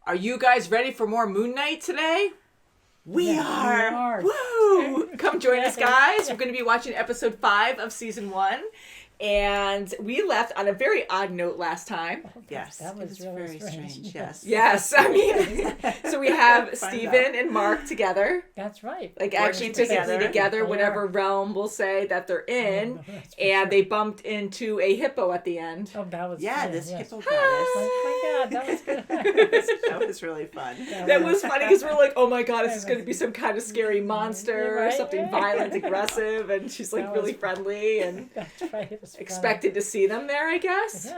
Are you guys ready for more Moon Knight today? We are. Woo! Come join us, guys. We're going to be watching episode 5 of season 1. And we left on a very odd note last time. Yes. That was really very strange. Yes. Yes. I mean, so we have Stephen and Mark together. That's right. Like actually physically together, whatever realm we'll say that they're in. And they bumped into a hippo at the end. Oh, that was this hippo goddess. Oh my God, that was good. That was really fun. That was funny because we're like, oh my God, this is going to be some kind of scary monster or something violent, aggressive. And she's like really friendly and That's right. expected to see them there, I guess.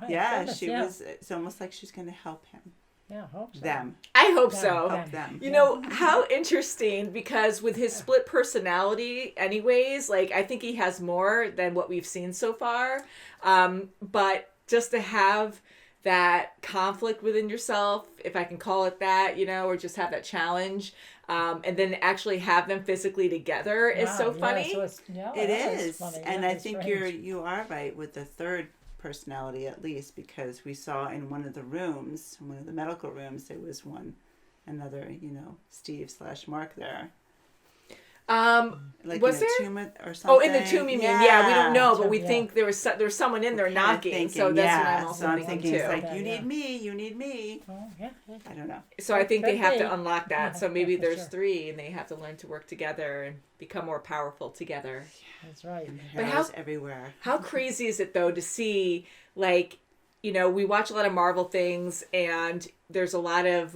Yeah. She was. It's almost like she's going to help him. Yeah, I hope so. Them. I hope so. Help them. You know, how interesting, because with his split personality anyways, like I think he has more than what we've seen so far. But just to have that conflict within yourself, if I can call it that, you know, or just have that challenge, and then actually have them physically together is so funny. It is. Funny. And I think you are right with the third personality, at least, because we saw in one of the rooms, one of the medical rooms, there was another, Steve/Mark there. Like was in a there? tomb or something. Oh, in the tomb, you mean? Yeah, we don't know, but we Yeah. think there's someone in there knocking. So that's what I'm also thinking too. It's like, you need me. Oh, yeah. I don't know. So I think they Could have be. to unlock that. Yeah, So maybe yeah, for there's sure. 3, and they have to learn to work together and become more powerful together. That's right. But Heroes everywhere. How crazy is it though to see, like, you know, we watch a lot of Marvel things, and there's a lot of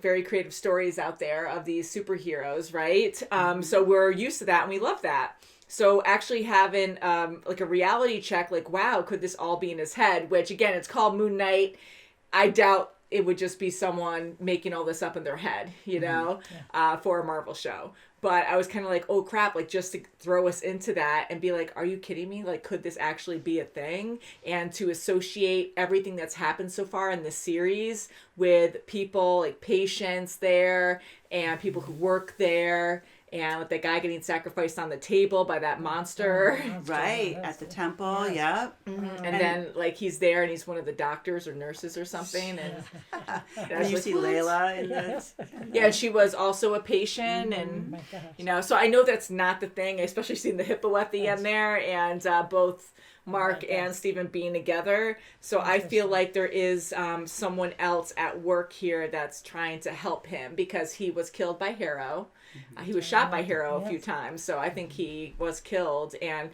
very creative stories out there of these superheroes, right? So we're used to that, and we love that. So actually having like a reality check, like, wow, could this all be in his head? Which, again, it's called Moon Knight. I doubt it would just be someone making all this up in their head, you know, for a Marvel show. But I was kind of like, oh crap, like just to throw us into that and be like, are you kidding me? Like, could this actually be a thing? And to associate everything that's happened so far in this series with people like patients there and people who work there, and with the guy getting sacrificed on the table by that monster. Right, at the temple, yep. And then, like, he's there and he's one of the doctors or nurses or something. And And you see Layla in this. yeah, she was also a patient. And, you know, so I know that's not the thing, especially seeing the hippo at the end there, and both Mark and Stephen being together. So I feel like there is someone else at work here that's trying to help him, because he was killed by Harrow. He was shot by Harrow a few times, so I think he was killed. And,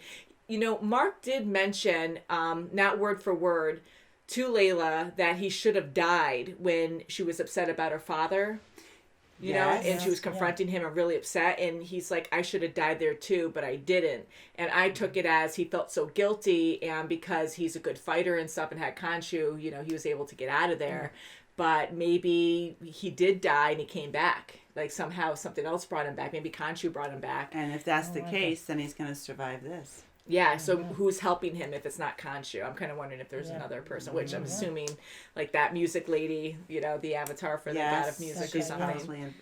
you know, Mark did mention, not word for word, to Layla that he should have died when she was upset about her father. You know, and she was confronting him and really upset. And he's like, I should have died there too, but I didn't. And I took it as he felt so guilty. And because he's a good fighter and stuff and had Khonshu, you know, he was able to get out of there. But maybe he did die and he came back. Like somehow something else brought him back. Maybe Khonshu brought him back. And if that's the case, then he's going to survive this. Yeah, so who's helping him if it's not Khonshu? I'm kind of wondering if there's another person, which I'm assuming, like that music lady, you know, the avatar for the god of music or she's something. probably a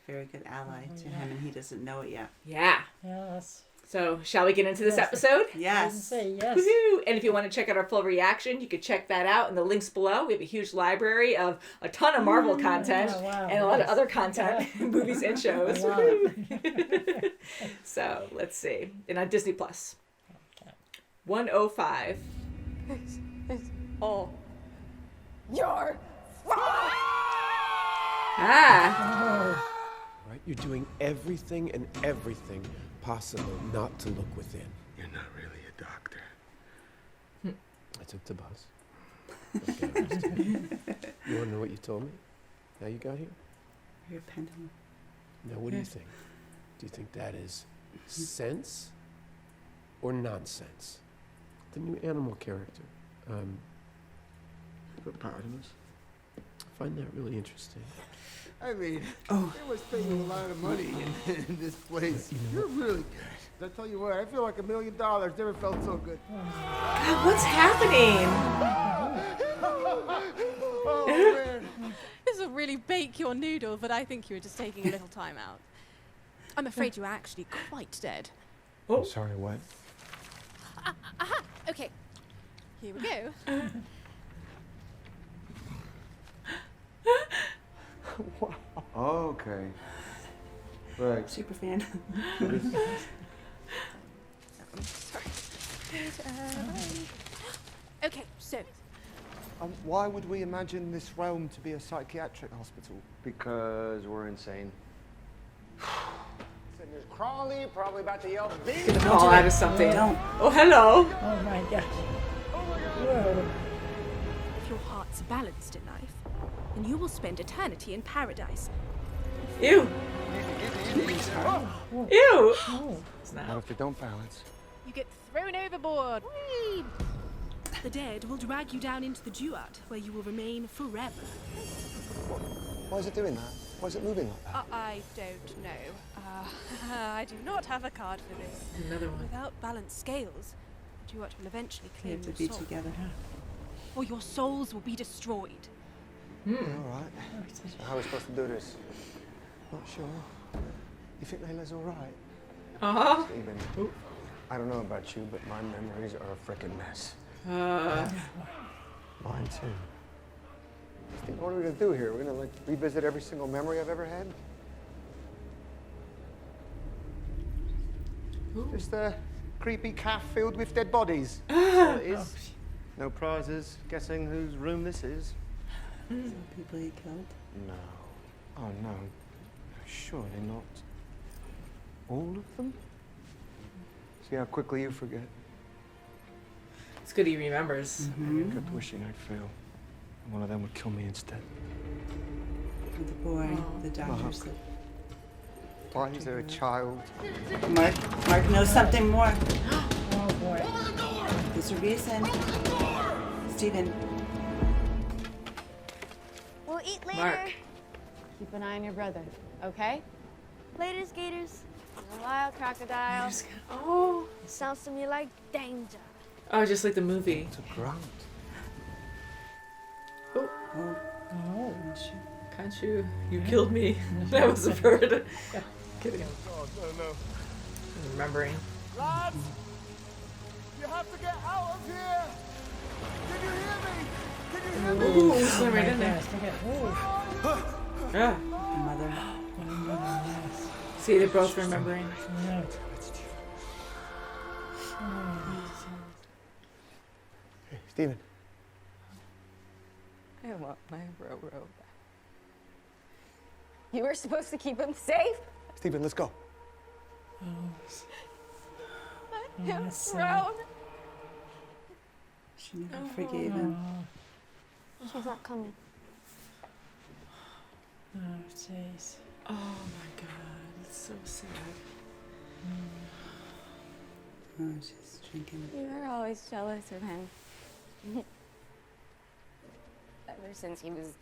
very good ally to him, and he doesn't know it yet. Yeah. Yes. So, shall we get into this episode? Yes. Say yes. Woohoo! And if you want to check out our full reaction, you can check that out in the links below. We have a huge library of a ton of Marvel content and a lot of other content, movies and shows. Woohoo! So, let's see. And on Disney Plus. 105. It's all your fault. Ah. Right? You're doing everything possible not to look within. You're not really a doctor. I took the bus. Okay, I understand. You want to know what you told me? How you got here? Your pendulum. Now, what do you think? Do you think that is sense or nonsense? The new animal character. Hippopotamus? I find that really interesting. I mean, they must pay you a lot of money in this place. You're really good. I tell you what, I feel like $1 million. Never felt so good. God, what's happening? Oh, man. This will really bake your noodle, but I think you were just taking a little time out. I'm afraid you are actually quite dead. I'm sorry, what? Aha! Okay. Here we go. Okay. Right. Super fan. Okay, so Why would we imagine this realm to be a psychiatric hospital? Because we're insane. And there's Crawley, probably about to yell, Gonna fall out of something. Don't. Oh, hello. Oh my gosh. Whoa. if your heart's balanced in life, then you will spend eternity in paradise. Ew. Ew. Oh. It's What not. if they don't balance? You get thrown overboard. Whee! The dead will drag you down into the duat, where you will remain forever. Why is it doing that? Why is it moving like that? I don't know. I do not have a card for this. Another one. Without balanced scales, the duat will eventually They claim have to your be soul, together. or your souls will be destroyed. All right. So how are we supposed to do this? Not sure. You think Layla's all right? Uh-huh. Steven, I don't know about you, but my memories are a frickin' mess. Mine too. Steve, what are we gonna do here? We're gonna like revisit every single memory I've ever had? Just a creepy calf filled with dead bodies. That's all it is. No prizes. Guessing whose room this is. People he killed. No. Oh no. Surely not. All of them? See how quickly you forget. It's good he remembers. I kept wishing I'd fail. And one of them would kill me instead. The boy, the doctor said. Why is there a child? Mark knows something more. Oh boy. There's a reason. Steven. We'll eat later. Mark. Keep an eye on your brother, okay? Later, skaters. A wild crocodile. Oh. Sounds to me like danger. Oh, just like the movie. It's a grunt. Oh, Oh. can't you? You killed me. That was a bird. Kidding. God, no. Remembering. Lads! You have to get out of here! Can you hear me? Can you hear me? Ooh, it's going right in there. Gosh, look at, oh. Yeah. The mother. Yes. See, they're both remembering. Yeah. Hey, Steven. I want my Roro back. You were supposed to keep him safe? Steven, let's go. Let him that's sad. drown. She never forgave him. She's not coming. Oh, jeez. Oh my god, it's so sad. Oh, she's drinking. You were always jealous of him. Ever since he was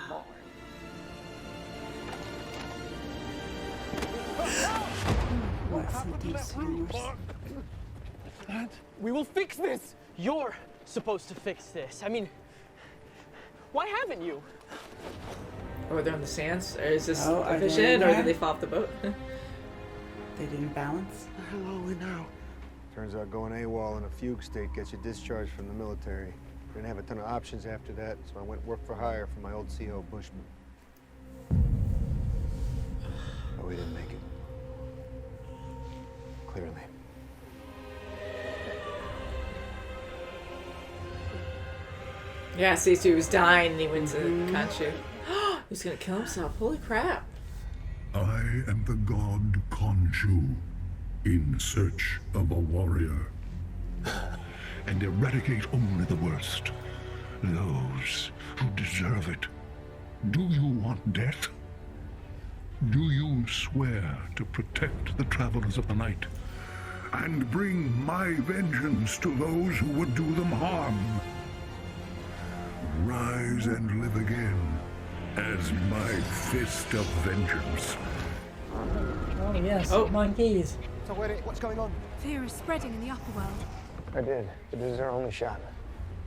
born. What symptoms do you worse? We will fix this! You're supposed to fix this. I mean, why haven't you? Oh, they're on the sands? Or is this Oh, a are they vision? in Or there? did they fall off the boat? They didn't balance. Where the hell are we now? Turns out going AWOL in a fugue state gets you discharged from the military. Didn't have a ton of options after that, so I went work for hire for my old CO, Bushman. But we didn't make it. Clearly. Yeah, see, so he was dying and he went to Kanchu. He was gonna kill himself. Holy crap. I am the god Khonshu, in search of a warrior. And eradicate only the worst, those who deserve it. Do you want death? Do you swear to protect the travelers of the night, and bring my vengeance to those who would do them harm? Rise and live again as my fist of vengeance. Oh, yes. Oh. Monkeys. So what's going on? Fear is spreading in the upper world. I did, but this is our only shot.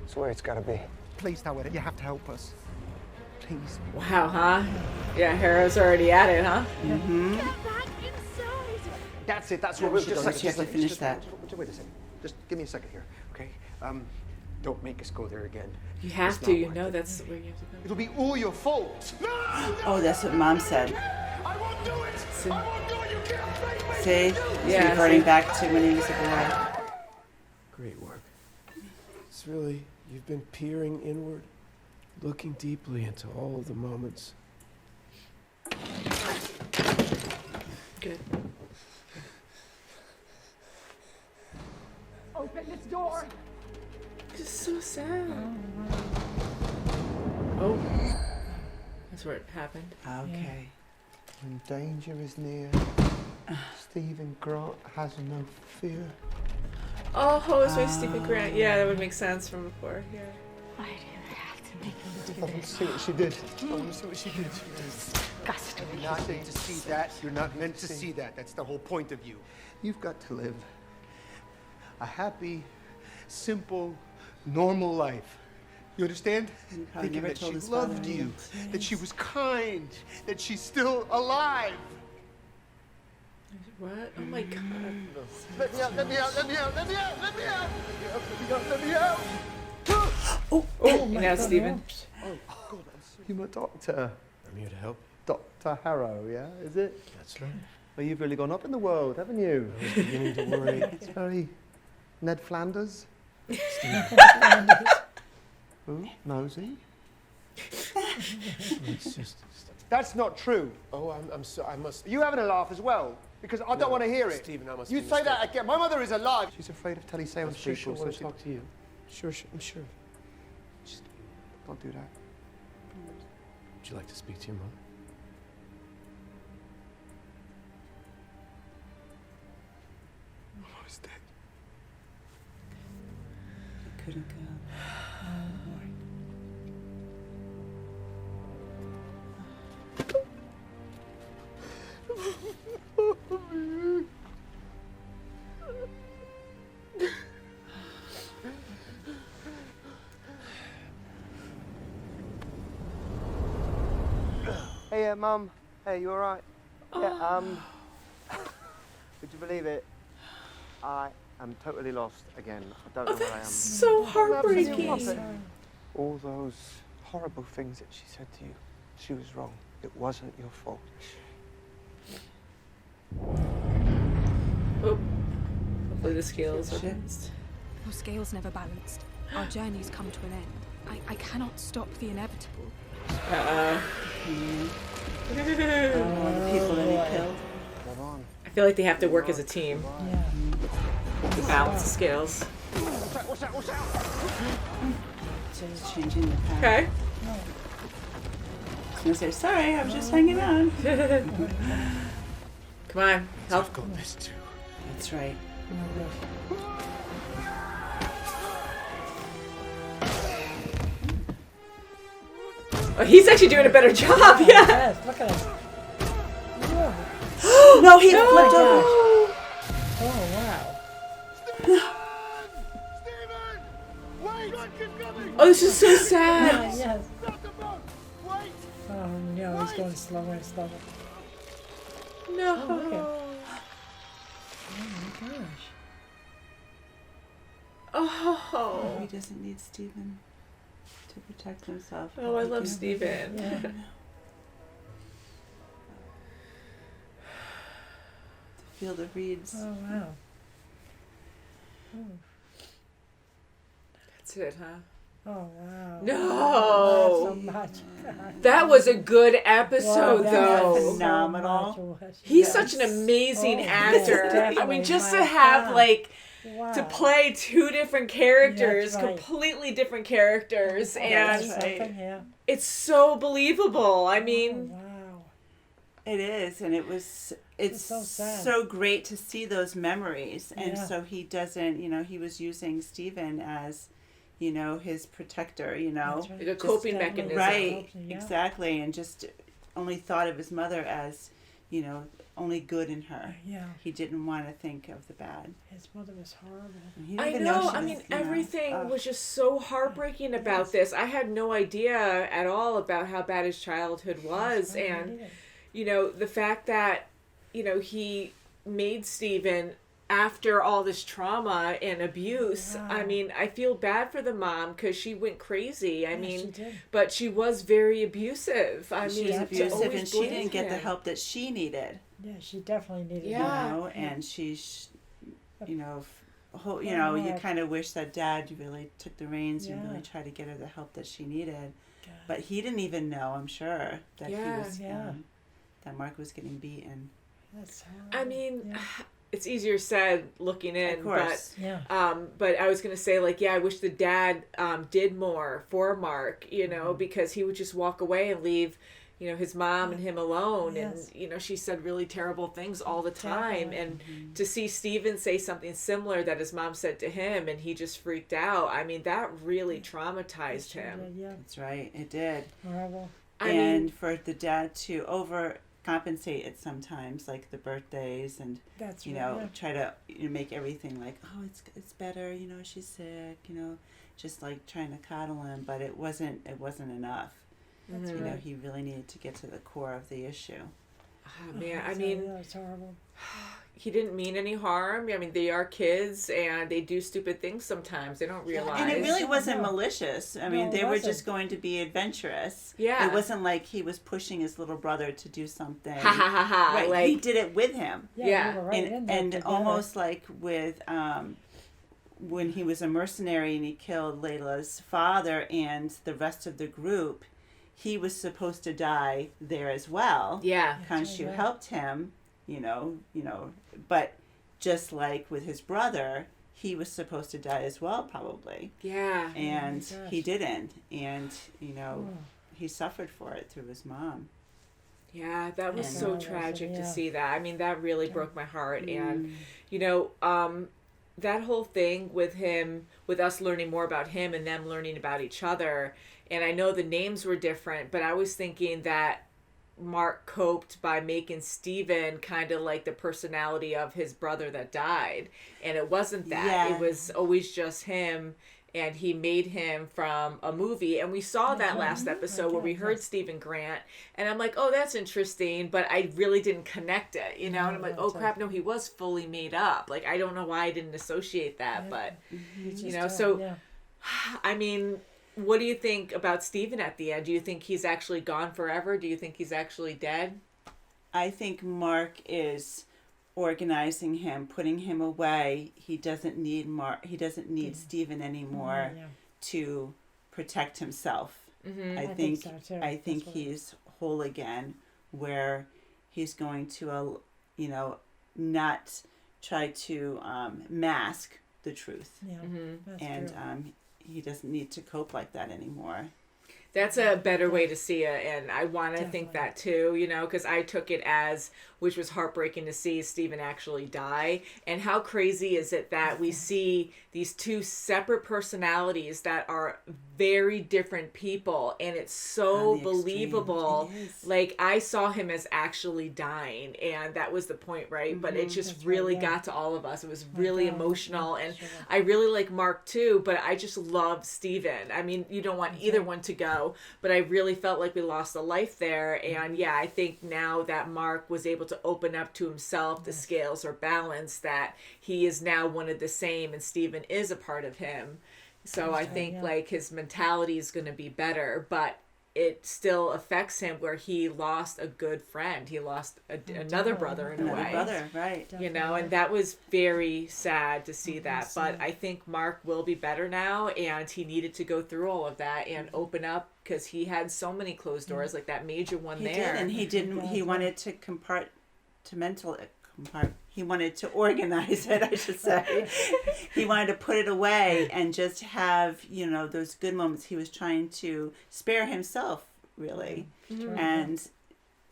It's the way it's gotta be. Please, Taweda, you have to help us. Please. Wow, huh? Yeah, Hera's already at it, huh? Get back inside! That's it, that's Yeah, what we'll she just hasn't finished that. Wait a second. Just give me a second here, okay? Don't make us go there again. You have It's to, not you worth know it. that's where you have to go. It'll be all your fault. Oh, that's what Mom said. I won't do it! See? I won't do it! You can't make me! See? Yeah, He's reverting see? back to when he was a boy. Great work. It's really, you've been peering inward, looking deeply into all of the moments. Good. Open this door! It's so sad. Oh. That's where it happened. Okay. When danger is near, Stephen Grant has no fear. Oh, it's very Stephen Grant. Yeah, that would make sense from before. Yeah. Why do you have to make him do I want to see what she did. I want to see what she did. disgusting? You're not meant to see that. You're not meant to see that. That's the whole point of you. You've got to live a happy, simple, normal life. You understand? He probably Thinking never that told she his father loved you, anything. that she was kind, that she's still alive. What? Oh my god. Let me out, let me out, let me out, let me out, let me out, let me out, let me out. Oh, now Stephen. Oh, God, you're my doctor. I'm here to help. Dr. Harrow, yeah? Is it? That's right. Well, you've really gone up in the world, haven't you? I was beginning to worry. It's very Ned Flanders. Who? Nosy? It's just. That's not true. Oh, I'm so. I must. Are you having a laugh as well? Because I don't want to hear it. Stephen, I must You be say that mistaken. again. My mother is alive. She's afraid of telesales Sure, people, want so to she... talk to you. Sure, I'm sure. Just don't do that. Would you like to speak to your mother? I was dead. Couldn't go. Hey, Mum. Hey, you all right? Yeah. Would you believe it? I am totally lost again. I don't know where I am. So heartbreaking. All those horrible things that she said to you, she was wrong. It wasn't your fault. Oh. Hopefully the scales are balanced. Your scales never balanced. Our journey's come to an end. I cannot stop the inevitable. Uh-oh. Oh, the people that he killed. Come on. I feel like they have to work as a team Yeah. to balance the scales. Watch out, watch out! So he's changing the path. Okay. He's gonna say, sorry, I was just hanging out. Come on, help. I've got this too. That's right. Oh, he's actually doing a better job. Yeah. Yes, look at him. Whoa. No, he flipped over. Oh, wow. Stephen! Wait! Keep coming! Oh, this is so sad. Yes. Stop the boat! Wait! Oh, no, he's going slower and slower. No. Oh, look at Oh, my gosh. Oh. He doesn't need Stephen to protect himself. Oh, I He love can- Stephen. Yeah. The field of reeds. Oh, wow. Oh, That's it, huh? oh wow. No. Not so much. That was a good episode, Wow, that though. was Phenomenal. so much. He's Yes. such an amazing Oh, actor. yes, I mean, definitely. just My to have God. like Wow. to play two different characters, That's right. completely different characters, and That's right. Something, yeah. it's so believable. I Oh, mean, wow. It is, and it's so sad. so great to see those memories. And Yeah. so he doesn't, he was using Stephen as, his protector, That's right. like a coping Definitely. mechanism. Right, Yeah. exactly, and just only thought of his mother as, only good in her. Yeah. He didn't want to think of the bad. His mother was horrible. And he didn't I even know. she I was, mean, everything ugh. was just so heartbreaking about this. I had no idea at all about how bad his childhood was, and the fact that he made Stephen after all this trauma and abuse, Wow. I mean, I feel bad for the mom because she went crazy. I Yeah, mean, she did. but she was very abusive. I She mean, was to abusive, always and she blame didn't get the him. help that she needed. Yeah, she definitely needed Yeah. You know, that. and she's, you know, you Yeah. know, you kind of wish that dad really took the reins and Yeah. really tried to get her the help that she needed. God. But he didn't even know, I'm sure, that Yeah. he was, Yeah. that Mark was getting beaten. That's horrible. I mean, Yeah. it's easier said looking in, Of course. Yeah. but I was gonna say, like, yeah, I wish the dad did more for Mark, you know, because he would just walk away and leave, you know, his mom and him alone, Yes. and you know, she said really terrible things all the time, Definitely. and to see Steven say something similar that his mom said to him, and he just freaked out. I mean, that really traumatized Sure him. did, yeah. That's right, it did. Horrible. And mean, for the dad to overcompensate it sometimes, like the birthdays, and That's you right. know, yeah. try to make everything like, oh, it's better, you know, she's sick, you know, just like trying to coddle him, but it wasn't enough. That's You right. know, he really needed to get to the core of the issue. oh, man, I That's mean, yeah, it's horrible. he didn't mean any harm. I mean, they are kids and they do stupid things sometimes. They don't realize. And it really wasn't No. malicious. I No, mean, it they were wasn't. just going to be adventurous. Yeah. It wasn't like he was pushing his little brother to do something. Ha ha ha ha. Right, Like, he did it with him. Yeah, Yeah. we were right in And, there and together. almost like with when he was a mercenary and he killed Layla's father and the rest of the group, he was supposed to die there as well. yeah. Khonshu right. helped him, you know, but just like with his brother, he was supposed to die as well, probably. Yeah. And gosh. he didn't. And, you know, Oh. he suffered for it through his mom. Yeah, that was And- so Oh, that's- tragic to yeah. see that. I mean, that really broke my heart. And, Mm. you know, that whole thing with him, with us learning more about him and them learning about each other. And I know the names were different, but I was thinking that Mark coped by making Steven kind of like the personality of his brother that died. And it wasn't that. Yeah. It was always just him. And he made him from a movie. And we saw that last episode where we heard Stephen Grant. And I'm like, oh, that's interesting. But I really didn't connect it, you know? And I'm like, oh, crap, no, he was fully made up. Like, I don't know why I didn't associate that. But, You just know, don't, so- yeah. I mean, what do you think about Stephen at the end? Do you think he's actually gone forever? Do you think he's actually dead? I think Mark is organizing him, putting him away. He doesn't need Mark. He doesn't need Stephen anymore Yeah. to protect himself. Mm-hmm. I I think think so, too. I think That's what- he's whole again, where he's going to, you know, not try to mask the truth, Yeah, Mm-hmm. that's and true. he doesn't need to cope like that anymore. That's a better way to see it, and I want to think that too, you know, because I took it as, which was heartbreaking to see Stephen actually die, and how crazy is it that we see these two separate personalities that are very different people, and it's so On the extreme. believable. It is. Like, I saw him as actually dying, and that was the point, right? But it just That's right, really yeah. got to all of us. It was really God, emotional, yeah, and sure. I really like Mark too, but I just love Steven. I mean, you don't want either one to go, but I really felt like we lost a life there. And yeah, I think now that Mark was able to open up to himself, the scales are balanced, that he is now one of the same, and Steven is a part of him. So I think yeah. like his mentality is going to be better, but it still affects him where he lost a good friend. He lost another brother in a Another way. brother, right? You know, and that was very sad to see that. But I think Mark will be better now, and he needed to go through all of that and open up because he had so many closed doors, like that major one He there. did, and he didn't. He wanted to he wanted to organize it, I should say. He wanted to put it away and just have, you know, those good moments. He was trying to spare himself, really. And,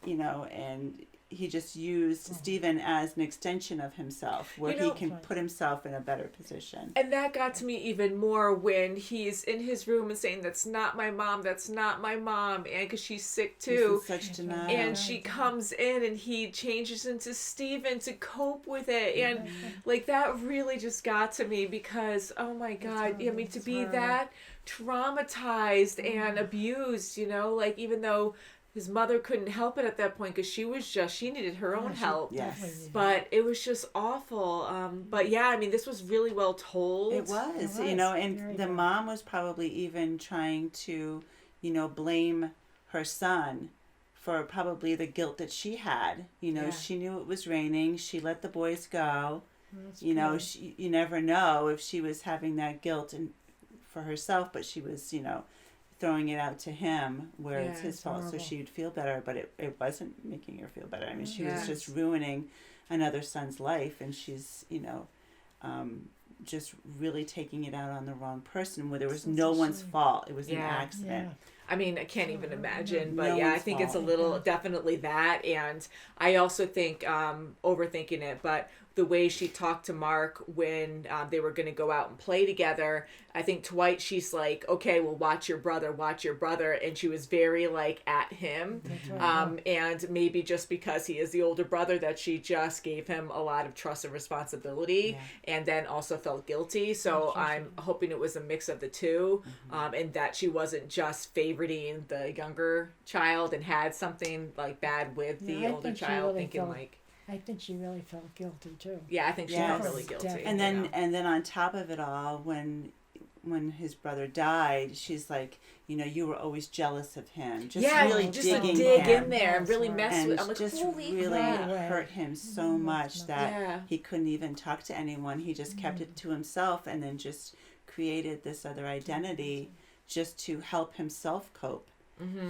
you know, and he just used Stephen as an extension of himself, where You know- he can put himself in a better position. And that got to me even more when he's in his room and saying, "That's not my mom. That's not my mom," and because she's sick He's too. in such denial. And she comes in and he changes into Steven to cope with it. And like that really just got to me because, oh my God, I mean, to be that traumatized and abused, you know, like even though his mother couldn't help it at that point because she needed her own help. Yes. But it was just awful. But yeah, I mean, this was really well told. It was, you know, and the mom was probably even trying to, you know, blame her son for probably the guilt that she had. You know, she knew it was raining. She let the boys go. You know, you never know if she was having that guilt for herself, but she was, you know, throwing it out to him where it's his fault, so she'd feel better, but it wasn't making her feel better. I mean, she was just ruining another son's life, and she's, you know, just really taking it out on the wrong person where there was no one's fault. It was an accident. I mean, I can't even imagine, but No I one's think it's a fault. little, definitely that, and I also think, overthinking it, but the way she talked to Mark when they were going to go out and play together, I think Dwight, she's like, okay, well, watch your brother, and she was very, like, at him, and maybe just because he is the older brother that she just gave him a lot of trust and responsibility, and then also felt guilty, so I'm hoping it was a mix of the two, and that she wasn't just favoriting the younger child and had something, like, bad with the older child, thinking, like... I think she really felt guilty too. Yeah, I think she felt really guilty. And then on top of it all, when his brother died, she's like, you know, you were always jealous of him. Just really just digging dig him. in there and really mess and with. I'm like, just holy really crap. hurt him so much that he couldn't even talk to anyone. He just kept it to himself, and then just created this other identity just to help himself cope.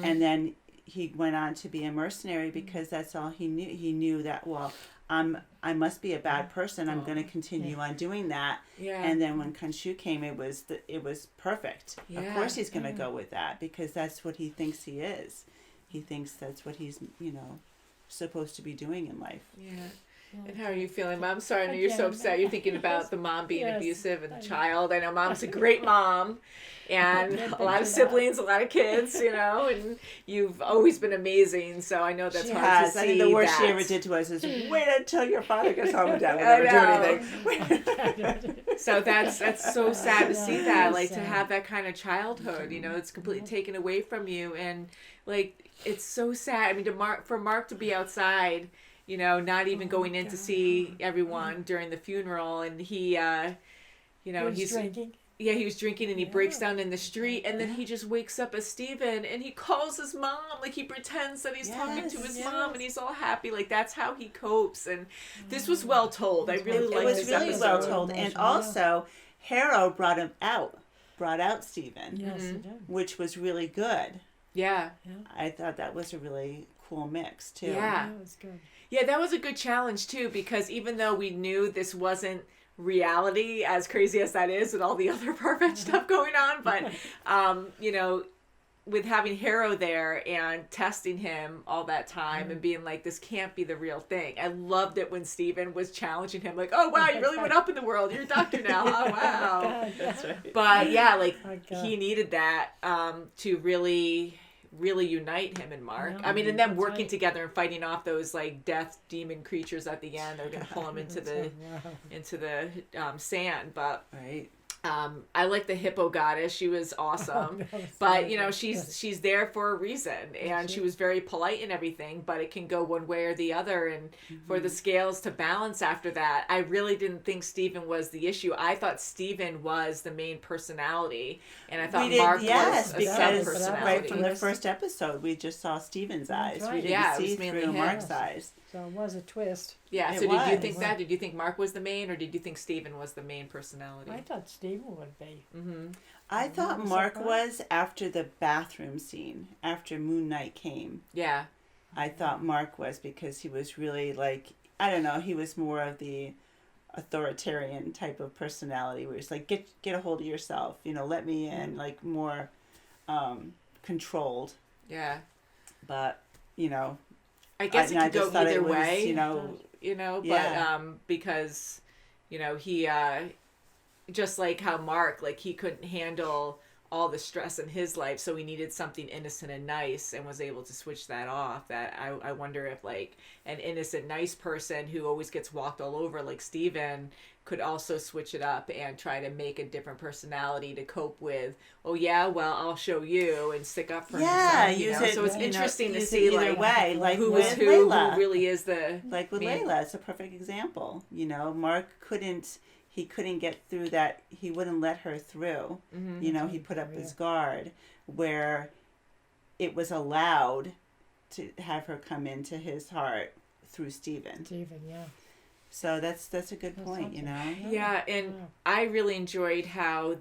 And then he went on to be a mercenary because that's all he knew. He knew that, well, I must be a bad person. I'm going to continue on doing that. And then when Khonshu came, it was perfect. Of course he's going to go with that because that's what he thinks he is. He thinks that's what he's, you know, supposed to be doing in life. And how are you feeling, Mom? Sorry, I know you're so upset. You're thinking about the mom being abusive and the child. I know Mom's a great mom and a lot of siblings, a lot of kids, you know, and you've always been amazing. So I know that's hard to see. I think the worst she ever did to us is wait until your father gets home and Dad will never do anything. So that's so sad to see that, like to have that kind of childhood, you know, it's completely taken away from you. And like, it's so sad. I mean, for Mark to be outside, you know, not even going in to see everyone during the funeral, and he, you know, he's drinking. Yeah, he was drinking, and he breaks down in the street, and then he just wakes up as Steven, and he calls his mom, like he pretends that he's talking to his mom, and he's all happy, like that's how he copes. And this was well told. I really liked this episode. It was really well told, and also Harrow brought out Steven, which was really good. Yeah, I thought that was a really cool mix too. Yeah, that was good. Yeah, that was a good challenge too, because even though we knew this wasn't reality, as crazy as that is with all the other perfect stuff going on, but you know, with having Harrow there and testing him all that time and being like, this can't be the real thing. I loved it when Steven was challenging him, like, oh wow, you really went up in the world, you're a doctor now. Oh wow. That's right. But yeah, like he needed that to really unite him and Mark. I mean, and them working together and fighting off those like death demon creatures at the end. They're gonna pull him into the sand. But I like the hippo goddess. She was awesome. But you know, she's there for a reason, and she was very polite and everything. But it can go one way or the other, and for the scales to balance after that, I really didn't think Steven was the issue. I thought Steven was the main personality, and I thought Mark was a sub-personality. Right from the first episode, we just saw Steven's eyes. We didn't see through Mark's eyes. So it was a twist. Yeah, so did you think that? Did you think Mark was the main, or did you think Steven was the main personality? I thought Steven would be. I thought Mark was after the bathroom scene, after Moon Knight came. Yeah. I thought Mark was because he was really like, I don't know, he was more of the authoritarian type of personality where it's like, get a hold of yourself, you know, let me in, like more controlled. Yeah. But, you know, I guess it could go either way, you know, but because, you know, he just like how Mark, like he couldn't handle all the stress in his life, so he needed something innocent and nice, and was able to switch that off. That I wonder if like an innocent, nice person who always gets walked all over like Steven could also switch it up and try to make a different personality to cope with, oh yeah, well, I'll show you, and stick up for himself. Use it, so it's interesting to see either way, like who with was who Layla. who really is the like with Layla. It's a perfect example. Mark couldn't get through that. He wouldn't let her through. He put up his guard, where it was allowed to have her come into his heart through Steven. Yeah. So that's a good point, Yeah, and I really enjoyed how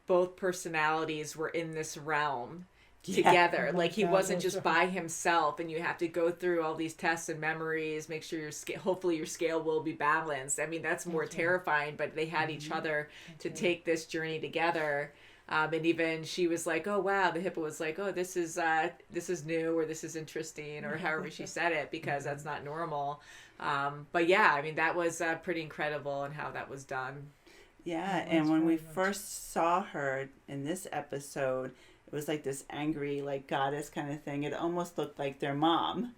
both personalities were in this realm together. Like he wasn't just by himself, and you have to go through all these tests and memories, make sure hopefully your scale will be balanced. I mean, that's more terrifying, but they had each other to take this journey together. And even she was like, oh wow, the hippo was like, oh, this is new, or this is interesting, or however she said it, because that's not normal. But yeah, I mean, that was pretty incredible in how that was done. Yeah, and when we first saw her in this episode, it was like this angry, like goddess kind of thing. It almost looked like their mom.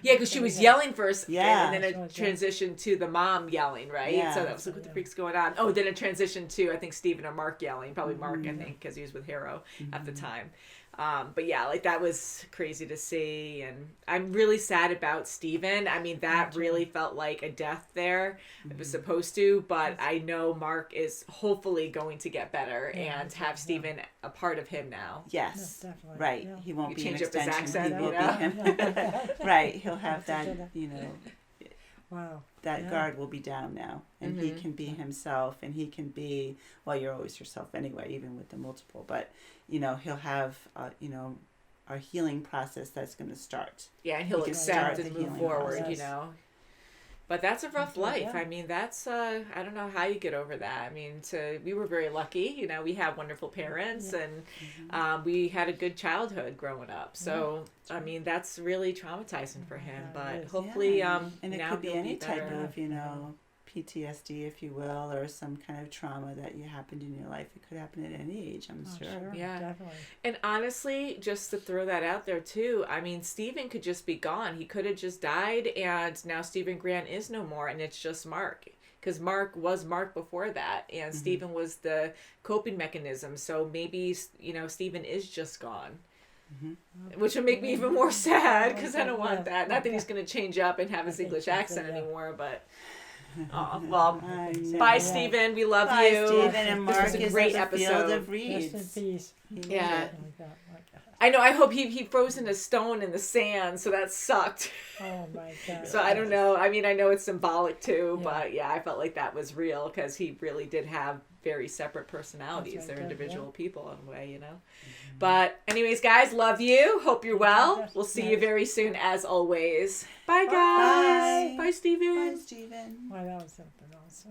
Yeah, because she was yelling first, yeah, and then it transitioned to the mom yelling, right? Yeah. So that was like, what the freak's going on? Oh, then it transitioned to, I think, Steven or Mark yelling. Probably Mark, I think, because he was with Harrow at the time. But yeah, like that was crazy to see, and I'm really sad about Steven. I mean, that really felt like a death there. It was supposed to, but I know Mark is hopefully going to get better and have Steven a part of him now. Yes, definitely. Right. Yeah. He won't be an change up his extension. accent, He will be him. Right. He'll have that, Wow. That guard will be down now, and he can be himself, and he can be, well, you're always yourself anyway, even with the multiple, but, he'll have, our healing process that's going to start. Yeah, and he'll accept and move forward, process. But that's a rough life. I mean, that's, I don't know how you get over that. I mean, we were very lucky, we had wonderful parents, and we had a good childhood growing up. So, I mean, that's really traumatizing for him, but hopefully, and it now could be he'll any be type better. of, PTSD, if you will, or some kind of trauma that happened in your life. It could happen at any age, I'm sure. Yeah, definitely. And honestly, just to throw that out there too, I mean, Steven could just be gone. He could have just died, and now Steven Grant is no more, and it's just Mark. Because Mark was Mark before that, and Steven was the coping mechanism. So maybe, Steven is just gone. Which would make me even more sad, because I don't want that. Not that he's going to change up and have his English accent anymore, but... Oh, well, bye, Steven. We love bye, you. Steven, and Mark this was a great episode. Field of reeds. Rest in peace. Yeah. I know. I hope he froze in a stone in the sand, so that sucked. Oh my God. So I don't know. I mean, I know it's symbolic too, but yeah, I felt like that was real, because he really did have very separate personalities. They're individual people in a way, But anyways, guys, love you. Hope you're well. We'll see you very soon, as always. Bye, guys. Bye, Steven. Bye, Steven. Well, that was something else.